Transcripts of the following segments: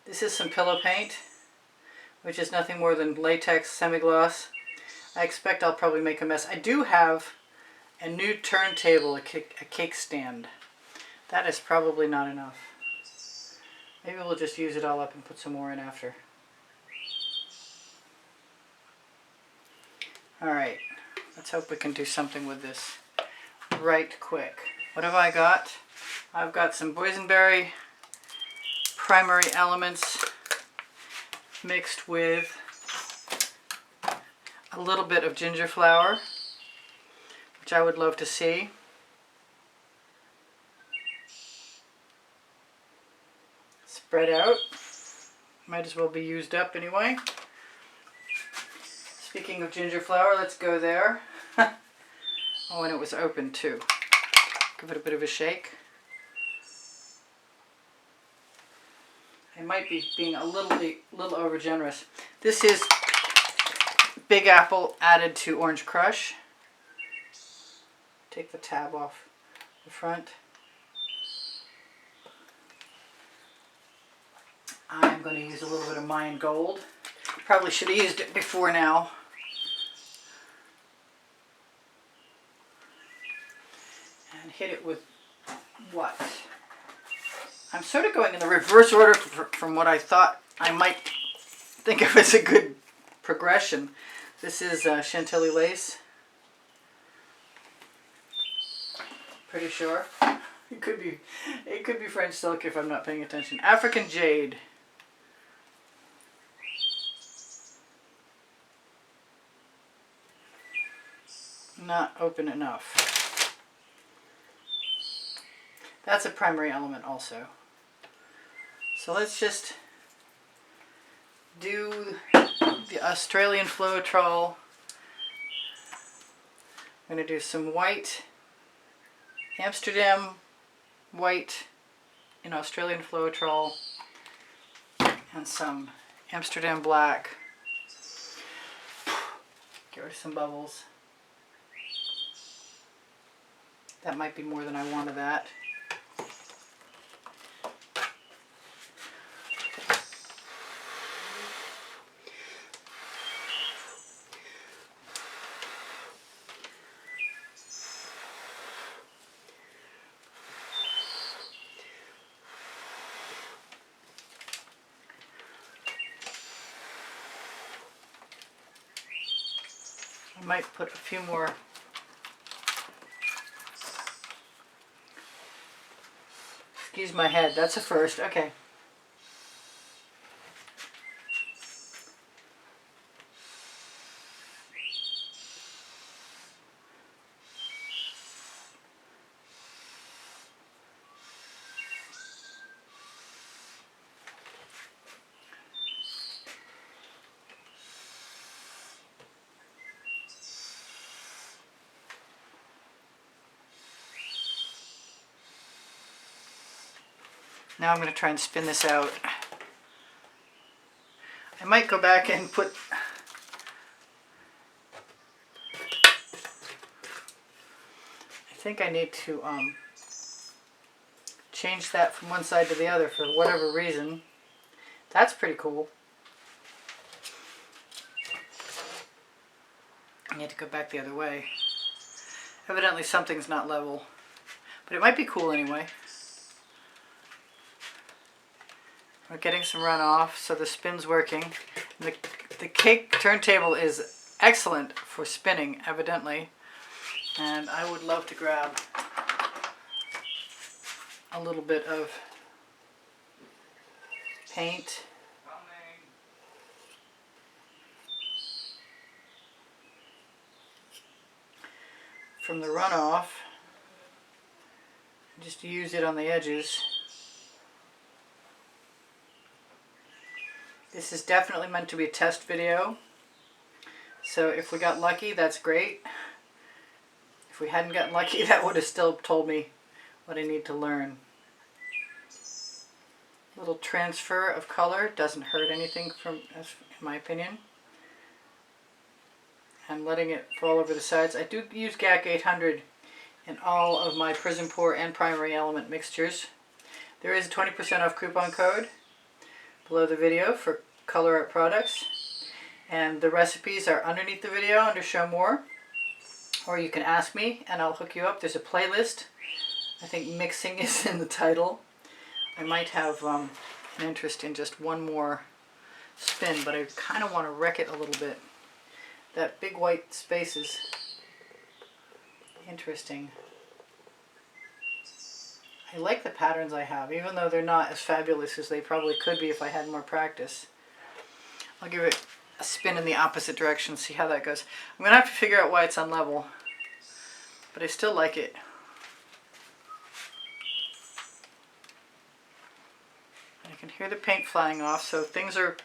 This is some pillow paint, which is nothing more than latex semi-gloss. I expect I'll probably make a mess. I do have a new turntable, a cake stand. That is probably not enough. Maybe we'll just use it all up and put some more in after. Alright, let's hope we can do something with this right quick. What have I got? I've got some Boysenberry Primary Elements mixed with a little bit of ginger flower, which I would love to see. Spread out. Might as well be used up anyway. Speaking of ginger flower, let's go there. Oh, and it was open too. Give it a bit of a shake. I might be being a little over generous. This is Big Apple added to Orange Crush. Take the tab off the front. I'm going to use a little bit of Mayan Gold. Probably should have used it before now. And hit it with what? I'm sort of going in the reverse order from what I thought I might think of as a good progression. This is Chantilly lace. Pretty sure. It could be French silk if I'm not paying attention. African Jade. Not open enough. That's a primary element also. So let's just do the Australian Floetrol. I'm going to do some white, Amsterdam white in Australian Floetrol, and some Amsterdam black. Get rid of some bubbles. That might be more than I want of that. I might put a few more. Excuse my head, that's a first. Okay. Now I'm going to try and spin this out. I might go back and put I think I need to change that from one side to the other for whatever reason. That's pretty cool. I need to go back the other way. Evidently something's not level, but it might be cool anyway. We're getting some runoff, so the spin's working. The cake turntable is excellent for spinning, evidently. And I would love to grab a little bit of paint. From the runoff. Just use it on the edges. This is definitely meant to be a test video, so if we got lucky, that's great. If we hadn't gotten lucky, that would have still told me what I need to learn. A little transfer of color doesn't hurt anything, in my opinion. And letting it fall over the sides. I do use GAC 800 in all of my Prizm Pour and Primary Element mixtures. There is a 20% off coupon code below the video for Colour Arte products. And the recipes are underneath the video under Show More. Or you can ask me and I'll hook you up. There's a playlist. I think mixing is in the title. I might have an interest in just one more spin, but I kind of want to wreck it a little bit. That big white space is interesting. I like the patterns I have, even though they're not as fabulous as they probably could be if I had more practice. I'll give it a spin in the opposite direction, see how that goes. I'm going to have to figure out why it's unlevel, but I still like it. I can hear the paint flying off, so things are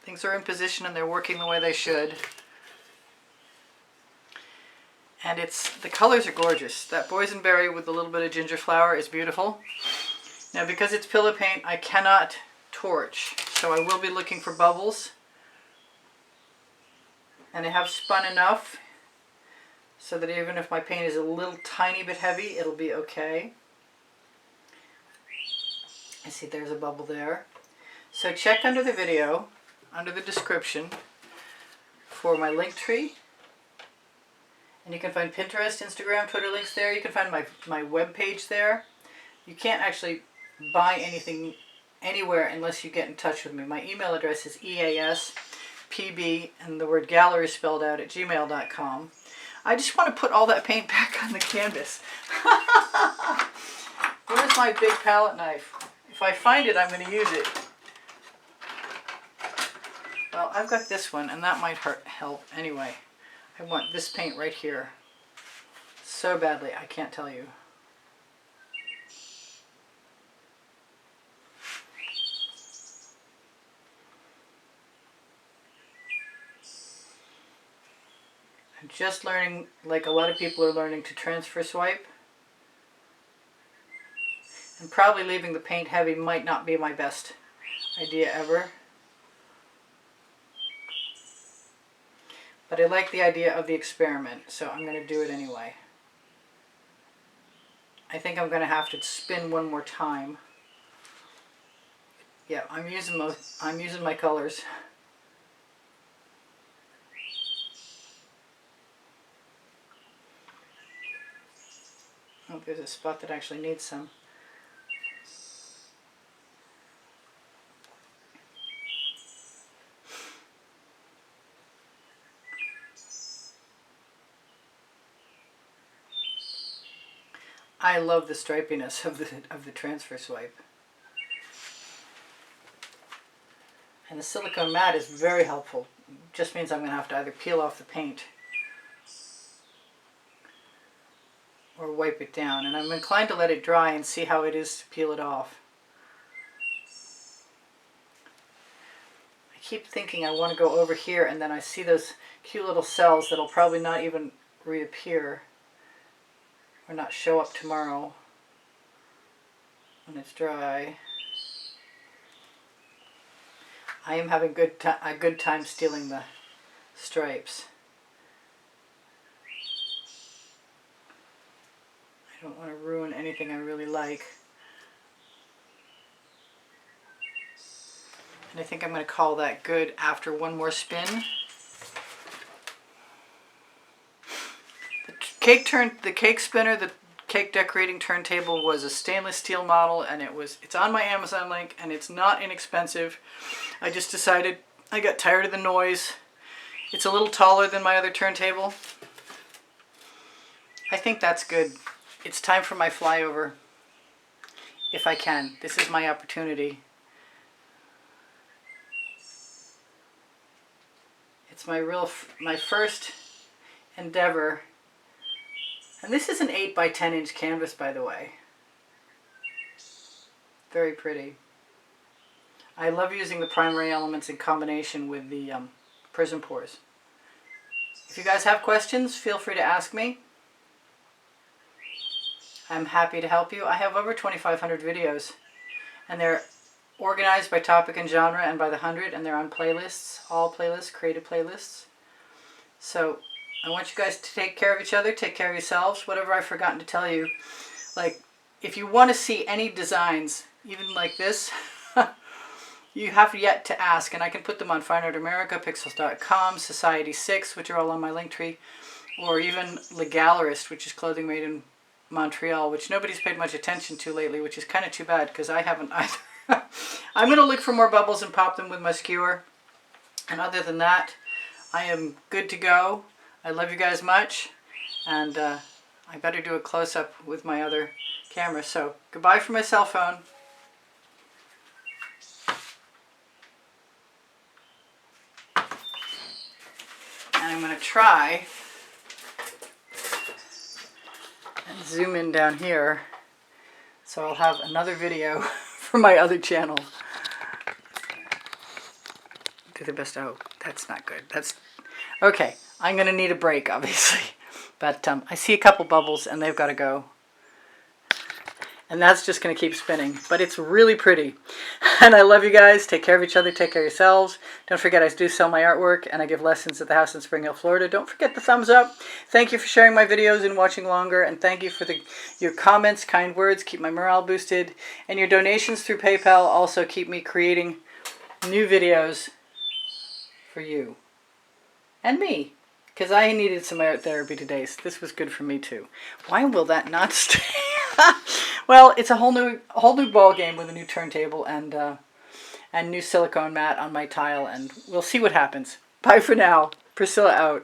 in position and they're working the way they should. And the colors are gorgeous. That Boysenberry with a little bit of ginger flower is beautiful. Now because it's pillow paint, I cannot torch, so I will be looking for bubbles. And I have spun enough so that even if my paint is a little tiny bit heavy, it'll be okay. I see there's a bubble there. So check under the video, under the description, for my link tree. And you can find Pinterest, Instagram, Twitter links there. You can find my web page there. You can't actually buy anything anywhere unless you get in touch with me. My email address is easpbgallery and the word gallery spelled out at gmail.com. I just want to put all that paint back on the canvas. Where's my big palette knife? If I find it, I'm going to use it. Well, I've got this one, and that might help anyway. I want this paint right here so badly, I can't tell you. I'm just learning, like a lot of people are learning, to transfer swipe. And probably leaving the paint heavy might not be my best idea ever. But I like the idea of the experiment, so I'm going to do it anyway. I think I'm going to have to spin one more time. Yeah, I'm using my colors. Oh, there's a spot that actually needs some. I love the stripiness of the transfer swipe. And the silicone mat is very helpful. It just means I'm going to have to either peel off the paint or wipe it down. And I'm inclined to let it dry and see how it is to peel it off. I keep thinking I want to go over here, and then I see those cute little cells that'll probably not even reappear or not show up tomorrow when it's dry. I am having a good time stealing the stripes. I don't want to ruin anything I really like. And I think I'm going to call that good after one more spin. The cake spinner, the cake decorating turntable was a stainless steel model, and it's on my Amazon link, and it's not inexpensive. I just decided I got tired of the noise. It's a little taller than my other turntable. I think that's good. It's time for my flyover, if I can. This is my opportunity. It's my first endeavor. And this is an 8 by 10 inch canvas, by the way. Very pretty. I love using the primary elements in combination with the Prizm pours. If you guys have questions, feel free to ask me. I'm happy to help you. I have over 2,500 videos, and they're organized by topic and genre and by the 100, and they're on playlists, all playlists, creative playlists. So I want you guys to take care of each other, take care of yourselves, whatever I've forgotten to tell you. Like, if you want to see any designs, even like this. You have yet to ask, and I can put them on Fine Art America, Pixels.com, Society6, which are all on my link tree, or even Le Gallerist, which is clothing made in Montreal, which nobody's paid much attention to lately, which is kind of too bad because I haven't either. I'm going to look for more bubbles and pop them with my skewer. And other than that, I am good to go. I love you guys much, and I better do a close-up with my other camera. So goodbye from my cell phone. And I'm going to try and zoom in down here so I'll have another video for my other channel. Do the best. Oh, that's not good. That's okay. I'm going to need a break, obviously. But I see a couple bubbles and they've got to go. And that's just going to keep spinning. But it's really pretty. And I love you guys. Take care of each other. Take care of yourselves. Don't forget, I do sell my artwork and I give lessons at the house in Spring Hill, Florida. Don't forget the thumbs up. Thank you for sharing my videos and watching longer. And thank you for your comments, kind words. Keep my morale boosted. And your donations through PayPal also keep me creating new videos for you. And me. Because I needed some art therapy today. So this was good for me too. Why will that not stay? Well, it's a whole new ball game with a new turntable and new silicone mat on my tile, and we'll see what happens. Bye for now. Priscilla out.